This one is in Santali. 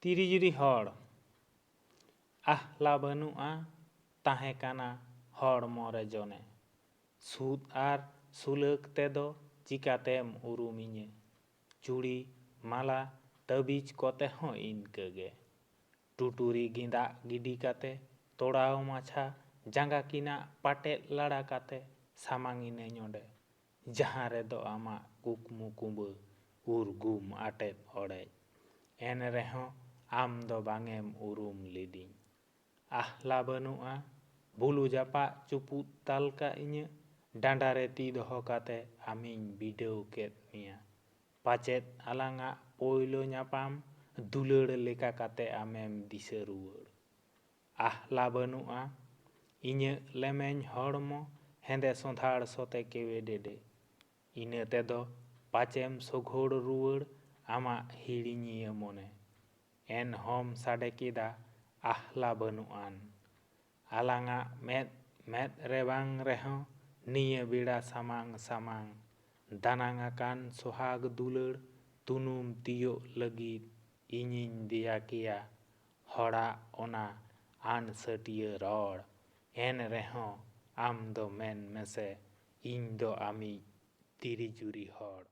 ᱛᱤᱨᱤᱡᱩᱨᱤ ᱦᱚᱲ ᱟᱦᱞᱟ ᱵᱟᱹᱱᱩᱜᱼᱟ ᱛᱟᱦᱮᱸ ᱠᱟᱱᱟ ᱦᱚᱲᱢᱚ ᱨᱮ ᱡᱚᱱᱮ, ᱥᱩᱫ ᱟᱨ ᱥᱩᱞᱟᱹᱠ ᱛᱮᱫᱚ ᱪᱤᱠᱟᱹᱛᱮᱢ ᱩᱨᱩᱢᱤᱧᱟᱹ, ᱪᱩᱲᱤ ᱢᱟᱞᱟ ᱛᱟᱹᱵᱤᱡ ᱠᱚᱛᱮ ᱦᱚᱸ ᱤᱱᱠᱟᱹᱜᱮ, ᱴᱩᱴᱩᱨᱤ ᱜᱮᱸᱫᱟᱜ ᱜᱤᱰᱤ ᱠᱟᱛᱮ ᱛᱚᱲᱟᱣ ᱢᱟᱪᱷᱟ ᱡᱟᱸᱜᱟ ᱠᱤᱱᱟᱜ ᱯᱟᱴᱮᱫ ᱞᱟᱲᱟ ᱠᱟᱛᱮ ᱥᱟᱢᱟᱝᱤᱱᱟᱹᱧ ᱚᱸᱰᱮ, ᱡᱟᱦᱟᱸ ᱨᱮᱫᱚ ᱟᱢᱟᱜ ᱠᱩᱠᱢᱩ ᱠᱩᱸᱵᱟᱹ ᱩᱨᱜᱩᱢ ᱟᱴᱮᱫ ᱚᱲᱮᱡ, ᱮᱱ ᱨᱮᱦᱚᱸ ᱟᱢ ᱫᱚ ᱵᱟᱝᱮᱢ ᱩᱨᱩᱢ ᱞᱤᱫᱤᱧ᱾ ᱟᱦᱞᱟ ᱵᱟᱹᱱᱩᱜᱼᱟ ᱵᱷᱩᱞᱩ ᱡᱟᱯᱟᱜ ᱪᱩᱯᱩᱫ ᱛᱟᱞᱠᱟ ᱤᱧᱟᱹᱜ ᱰᱟᱸᱰᱟᱨᱮ ᱛᱤ ᱫᱚᱦᱚ ᱠᱟᱛᱮ ᱟᱢᱤᱧ ᱵᱤᱰᱟᱹᱣ ᱠᱮᱫ ᱢᱮᱭᱟ, ᱯᱟᱪᱮᱫ ᱟᱞᱟᱝᱟᱜ ᱯᱳᱭᱞᱳ ᱧᱟᱯᱟᱢ ᱫᱩᱞᱟᱹᱲ ᱞᱮᱠᱟ ᱠᱟᱛᱮ ᱟᱢᱮᱢ ᱫᱤᱥᱟᱹ ᱨᱩᱣᱟᱹᱲ᱾ ᱟᱦᱞᱟ ᱵᱟᱹᱱᱩᱜᱼᱟ ᱤᱧᱟᱹᱜ ᱞᱮᱢᱮᱧ ᱦᱚᱲᱢᱚ ᱦᱮᱸᱫᱮ ᱥᱚᱸᱫᱷᱟᱲ ᱥᱚᱛᱮ ᱠᱮᱣᱮᱰᱮᱰᱮ, ᱤᱱᱟᱹ ᱛᱮᱫᱚ ᱯᱟᱪᱮᱢ ᱥᱚᱜᱷᱳᱲ ᱨᱩᱣᱟᱹᱲ ᱟᱢᱟᱜ ᱦᱤᱲᱤᱧᱤᱭᱟᱹ ᱢᱚᱱᱮ, ᱮᱱᱦᱚᱸᱢ ᱥᱟᱰᱮ ᱠᱮᱫᱟ ᱟᱦᱞᱟ ᱵᱟᱹᱱᱩᱜᱼᱟᱱ, ᱟᱞᱟᱝᱟᱜ ᱢᱮᱫ ᱢᱮᱫ ᱨᱮ ᱵᱟᱝ ᱨᱮᱦᱚᱸ ᱱᱤᱭᱟᱹ ᱵᱮᱲᱟ ᱥᱟᱢᱟᱝ ᱥᱟᱢᱟᱝ, ᱫᱟᱱᱟᱝ ᱟᱠᱟᱱ ᱥᱚᱦᱟᱜ ᱫᱩᱞᱟᱹᱲ ᱛᱩᱱᱩᱢ ᱛᱤᱭᱳᱜ ᱞᱟᱹᱜᱤᱫ ᱤᱧᱤᱧ ᱫᱮᱭᱟ ᱠᱮᱭᱟ ᱦᱚᱲᱟᱜ ᱚᱱᱟ ᱟᱱᱥᱟᱹᱴᱤᱭᱟᱹ ᱨᱚᱲ, ᱮᱱ ᱨᱮᱦᱚᱸ ᱟᱢ ᱫᱚ ᱢᱮᱱ ᱢᱮᱥᱮ ᱤᱧ ᱫᱚ ᱟᱢᱤᱡ ᱛᱤᱨᱤᱡᱩᱨᱤ ᱦᱚᱲ᱾